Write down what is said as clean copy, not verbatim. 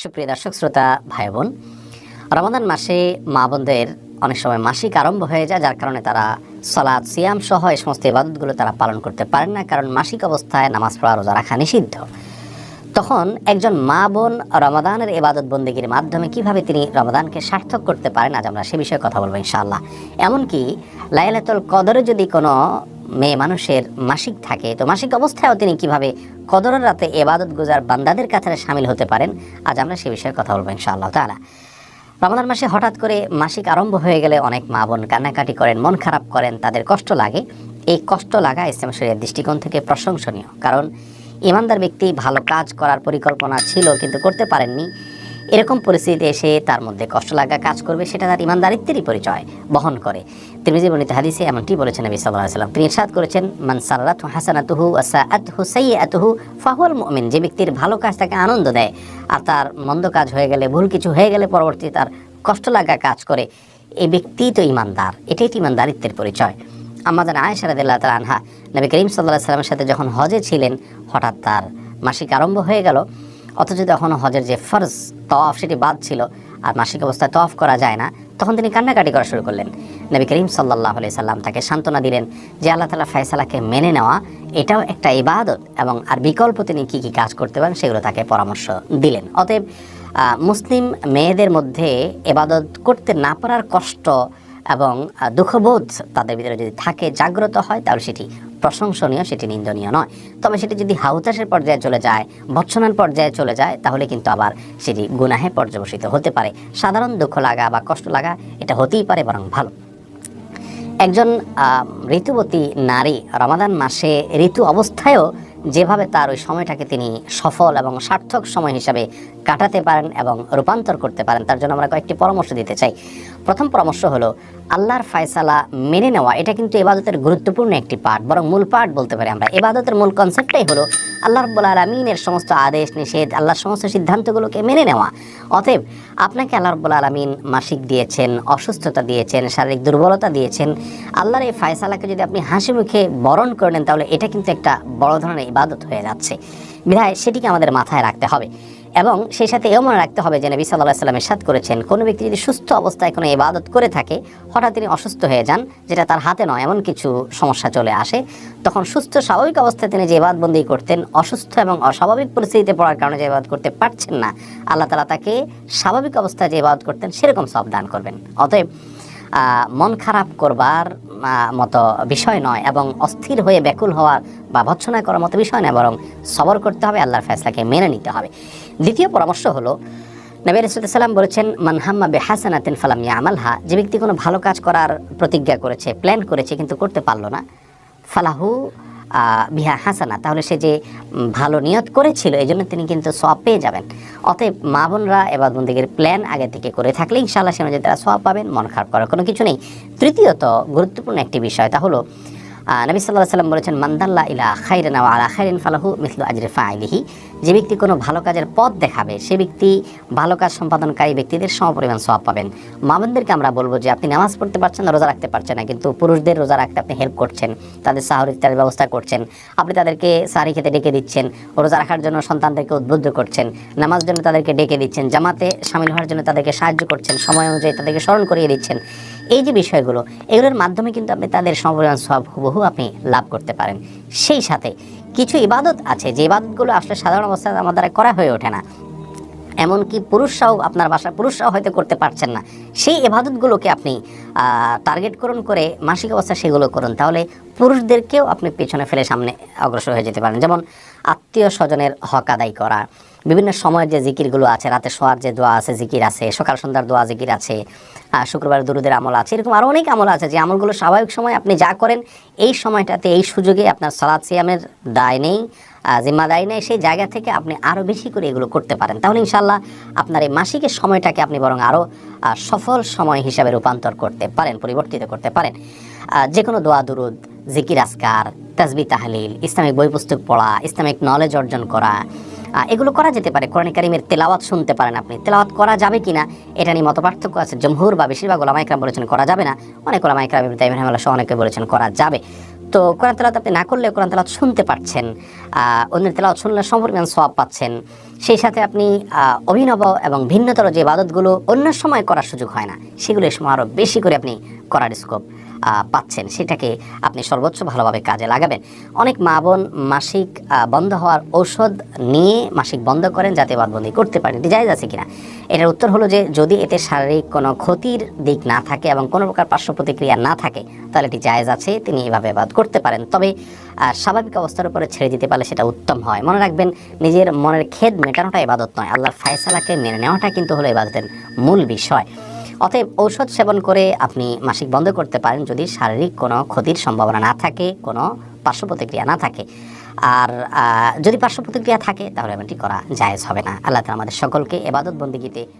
সুপ্রিয় দর্শক শ্রোতা ভাই বোন, রমাদান মাসে মা বোনদের অনেক সময় মাসিক আরম্ভ হয়ে যায়, যার কারণে তারা সালাত সিয়াম সহ এই সমস্ত ইবাদতগুলো তারা পালন করতে পারেন না, কারণ মাসিক অবস্থায় নামাজ পড়া রোজা রাখা নিষিদ্ধ। তখন একজন মা বোন রমাদানের ইবাদত বন্দেগীর মাধ্যমে কিভাবে তিনি রমাদানকে সার্থক করতে পারেন, আজ আমরা সে বিষয়ে কথা বলবো ইনশাআল্লাহ। এমনকি লাইলাতুল কদরে যদি কোনো মেয়ে মানুষের মাসিক থাকে, তো মাসিক অবস্থায়ও তিনি কিভাবে কদরের রাতে ইবাদত গুজার বান্দাদের কাতারে শামিল হতে পারেন, আজ আমরা সে বিষয়ে কথা বলবো ইনশাআল্লাহ তাআলা। রমাদান মাসে হঠাৎ করে মাসিক আরম্ভ হয়ে গেলে অনেক মা বোন কান্নাকাটি করেন, মন খারাপ করেন, তাদের কষ্ট লাগে। এই কষ্ট লাগা ইসলাম শরীয়তের দৃষ্টিকোণ থেকে প্রশংসনীয়, কারণ ইমানদার ব্যক্তি ভালো কাজ করার পরিকল্পনা ছিল কিন্তু করতে পারেননি, এরকম পরিস্থিতিতে এসে তার মধ্যে কষ্ট লাগা কাজ করবে, সেটা তার ইমানদারিত্বেরই পরিচয় বহন করে। তিরমিজি বর্ণিত হাদিসে এমনটি বলেছেন নবী সাল্লাল্লাহু আলাইহি ওয়াসাল্লাম। তিনি ইরশাদ করেছেন, মান সাররাতহু হাসানাতুহু ওয়া সাআতহু সাইয়্যাতুহু ফাহুয়াল মুমিন। যে ব্যক্তির ভালো কাজ তাকে আনন্দ দেয় আর তার মন্দ কাজ হয়ে গেলে, ভুল কিছু হয়ে গেলে পরবর্তীতে তার কষ্ট লাগা কাজ করে, এই ব্যক্তি তো ইমানদার। এটাই ইমানদারিত্বের পরিচয়। আমাদের আয়েশা রাদিয়াল্লাহু তাআলা আনহা নবী করিম সাল্লাল্লাহু আলাইহি ওয়াসাল্লামের সাথে যখন হজে ছিলেন, হঠাৎ তার মাসিক আরম্ভ হয়ে গেল, অথচ তখন হজের যে ফরজ তওয়াফ সেটি বাদ ছিল আর মাসিক অবস্থায় তওয়াফ করা যায় না, তখন তিনি কান্নাকাটি করা শুরু করলেন। নবী করিম সাল্লাল্লাহু আলাইহি সাল্লাম তাকে সান্ত্বনা দিলেন যে আল্লাহ তাআলার ফয়সালাকে মেনে নেওয়া এটাও একটা ইবাদত, এবং আর বিকল্প তিনি কি কি কাজ করতে পারেন সেগুলো তাকে পরামর্শ দিলেন। অতএব মুসলিম মেয়েদের মধ্যে ইবাদত করতে না পারার কষ্ট এবং দুঃখবোধ তাদের ভিতরে যদি থাকে, জাগ্রত হয়, তাহলে সেটি প্রশংসনীয়, সেটি নিন্দনীয় নয়। তবে সেটি যদি হাউতাসের পর্যায়ে চলে যায়, ভৎসনার পর্যায়ে চলে যায়, তাহলে কিন্তু আবার সেটি গুনাহে পর্যবসিত হতে পারে। সাধারণ দুঃখ লাগা বা কষ্ট লাগা এটা হতেই পারে, বরং ভালো। একজন ঋতুবতী নারী রমাদান মাসে ঋতু অবস্থায়ও যেভাবে তার ওই সময়টাকে তিনি সফল এবং সার্থক সময় হিসাবে কাটাতে পারেন এবং রূপান্তর করতে পারেন, তার জন্য আমরা কয়েকটি পরামর্শ দিতে চাই। প্রথম পরামর্শ হলো, আল্লাহর ফয়সালা মেনে নেওয়া। এটা কিন্তু ইবাদতের গুরুত্বপূর্ণ একটি পার্ট, বরং মূল পার্ট বলতে পারি আমরা। ইবাদতের মূল কনসেপ্টটাই হলো আল্লাহ রাব্বুল আলামিনের সমস্ত আদেশ নিষেধ, আল্লাহর সমস্ত সিদ্ধান্তগুলোকে মেনে নেওয়া। অতএব আপনাকে আল্লাহ রাব্বুল আলামিন মাসিক দিয়েছেন, অসুস্থতা দিয়েছেন, শারীরিক দুর্বলতা দিয়েছেন, আল্লাহর এই ফয়সালাকে যদি আপনি হাসি মুখে বরণ করে নেন, তাহলে এটা কিন্তু একটা বড় ধরনের ইবাদত হয়ে যাচ্ছে। বিধায় সেটিকে আমাদের মাথায় রাখতে হবে, এবং সেই সাথে এও মনে রাখতে হবে যে নবী সাল্লাল্লাহু আলাইহি ওয়াসাল্লাম ইরশাদ করেছেন, কোনো ব্যক্তি যদি সুস্থ অবস্থায় কোনো ইবাদত করে থাকে, হঠাৎ তিনি অসুস্থ হয়ে যান, যেটা তার হাতে নয়, এমন কিছু সমস্যা চলে আসে, তখন সুস্থ স্বাভাবিক অবস্থায় তিনি যে ইবাদত বন্দেগী করতেন, অসুস্থ এবং অস্বাভাবিক পরিস্থিতিতে পড়ার কারণে যে ইবাদত করতে পারছেন না, আল্লাহ তাআলা তাকে স্বাভাবিক অবস্থায় যে ইবাদত করতেন সেরকম সওয়াব দান করবেন। অতএব মন খারাপ করবার মতো বিষয় নয়, এবং অস্থির হয়ে ব্যাকুল হওয়ার বা ভৎসনা করার মতো বিষয় নয়, বরং সবর করতে হবে, আল্লাহর ফয়সালাকে মেনে নিতে হবে। দ্বিতীয় পরামর্শ হলো, নবী রাসূলুল্লাহ সাল্লাল্লাহু আলাইহি ওয়াসাল্লাম বলেছেন, মান হাম্মা বিহাসানাতিন ফালাম ইয়ামালহা। যে ব্যক্তি কোনো ভালো কাজ করার প্রতিজ্ঞা করেছে, প্ল্যান করেছে, কিন্তু করতে পারলো না, ফালাহু বিহা হাসানা, তাহলে সে যে ভালো নিয়ত করেছিল এই জন্য তিনি কিন্তু সওয়াব পেয়ে যাবেন। অতএব মা বোনরা ইবাদত বন্দেগীর প্ল্যান আগে থেকে করে থাকলে ইনশাআল্লাহ সে অনুযায়ী তারা সওয়াব পাবেন, মন খারাপ করার কোনো কিছু নেই। তৃতীয়ত গুরুত্বপূর্ণ একটি বিষয়, তা হলো নবী সাল্লাল্লাহু আলাইহি ওয়াসাল্লাম বলেছেন, মান দাল্লা ইলা খাইরিন ওয়া আলা খাইরিন ফালাহু মিসলু আজরি ফাইলিহি। যে ব্যক্তি কোনো ভালো কাজের পথ দেখাবে, সে ব্যক্তি ভালো কাজ সম্পাদনকারী ব্যক্তিদের সমপরিমাণ সওয়াব পাবেন। মা বোনদেরকে আমরা বলবো যে আপনি নামাজ পড়তে পারছেন না, রোজা রাখতে পারছেন না, কিন্তু পুরুষদের রোজা রাখতে আপনি হেল্প করছেন, তাদের সাহর ইফতারের ব্যবস্থা করছেন, আপনি তাদেরকে সাহরি খেতে ডেকে দিচ্ছেন, রোজা রাখার জন্য সন্তানদেরকে উদ্বুদ্ধ করছেন, নামাজ জন্য তাদেরকে ডেকে দিচ্ছেন, জামাতে শামিল হওয়ার জন্য তাদেরকে সাহায্য করছেন, সময় অনুযায়ী তাদেরকে স্মরণ করিয়ে দিচ্ছেন। এই যে বিষয়গুলো, এগুলোর মাধ্যমে কিন্তু আপনি তাদের সমপরিমাণ সওয়াব হুবহু আপনি লাভ করতে পারেন। সেই সাথে কিছু ইবাদত আছে যে ইবাদতগুলো আসলে সাধারণ অবস্থায় আমার দ্বারা করা হয়ে ওঠে না, এমনকি পুরুষরাও, আপনার বাসার পুরুষরাও হয়তো করতে পারছেন না, সেই ইবাদতগুলোকে আপনি টার্গেট করে মাসিক অবস্থা সেগুলো করুন, তাহলে পুরুষদেরকেও আপনি পেছনে ফেলে সামনে অগ্রসর হয়ে যেতে পারেন। যেমন আত্মীয় স্বজনের হক আদায় করা, বিভিন্ন সময়ের যে জিকিরগুলো আছে, রাতে শোয়ার যে দোয়া আছে, জিকির আছে, সকাল সন্ধ্যার দোয়া জিকির আছে, শুক্রবার দুরুদের আমল আছে, এরকম আরও অনেক আমল আছে যে আমলগুলো স্বাভাবিক সময় আপনি যা করেন, এই সময়টাতে এই সুযোগে আপনার সালাত সিয়ামের দায় নেই, জিম্মাদারি নেই, সেই জায়গা থেকে আপনি আরও বেশি করে এগুলো করতে পারেন। তাহলে ইনশাআল্লাহ আপনার এই মাসিকের সময়টাকে আপনি বরং আরও সফল সময় হিসাবে রূপান্তর করতে পারেন, পরিবর্তিত করতে পারেন। যে কোনো দোয়া দুরুদ, জিকির আজকার, তাসবিহ তাহলিল, ইসলামিক বই পুস্তক পড়া, ইসলামিক নলেজ অর্জন করা, এগুলো করা যেতে পারে। কোরআন কারীমের তেলাওয়াত শুনতে পারেন আপনি। তেলাওয়াত করা যাবে কিনা এটা নিয়ে মতপার্থক্য আছে। জমহুর বা বেশিরভাগ উলামা ইকরাম বলেছেন করা যাবে না, অনেক উলামা ইকরাম ইবনে তাইমিয়া রাহিমাহুল্লাহ সহ অনেকে বলেছেন করা যাবে। তো কোরআন তেলাওয়াত আপনি না করলে কোরআন তেলাওয়াত শুনতে পাচ্ছেন, অন্যের তেলাওয়াত শুনলে সমপরিমাণ সওয়াব পাচ্ছেন। সেই সাথে আপনি অভিনব এবং ভিন্নতর যে ইবাদতগুলো অন্য সময় করার সুযোগ হয় না, সেগুলো এই সময় আরও বেশি করে আপনি করার স্কোপ পাচ্ছেন, সেটাকে আপনি সর্বোচ্চ ভালোভাবে কাজে লাগাবেন। অনেক মা বোন মাসিক বন্ধ হওয়ার ঔষধ নিয়ে মাসিক বন্ধ করেন যাতে বাদবন্দি করতে পারেন। এটি জায়েজ আছে কিনা? এটার উত্তর হলো যে যদি এতে শারীরিক কোনো ক্ষতির দিক না থাকে এবং কোনো প্রকার পার্শ্ব প্রতিক্রিয়া না থাকে তাহলে এটি জায়েজ আছে, তিনি এভাবে ইবাদত করতে পারেন। তবে স্বাভাবিক অবস্থার উপরে ছেড়ে দিতে পারলে সেটা উত্তম হয়। মনে রাখবেন, নিজের মনের খেদ মেটানোটা ইবাদত নয়, আল্লাহর ফায়সালাকে মেনে নেওয়াটা কিন্তু হলো ইবাদতের মূল বিষয়। অতএব ঔষধ সেবন করে আপনি মাসিক বন্ধ করতে পারেন যদি শারীরিক কোনো ক্ষতির সম্ভাবনা না থাকে, কোনো পার্শ্ব প্রতিক্রিয়া না থাকে। আর যদি পার্শ্ব প্রতিক্রিয়া থাকে তাহলে এমনটি করা জায়েজ হবে না। আল্লাহ তাআলা আমাদের সকলকে ইবাদত বন্দেগীতে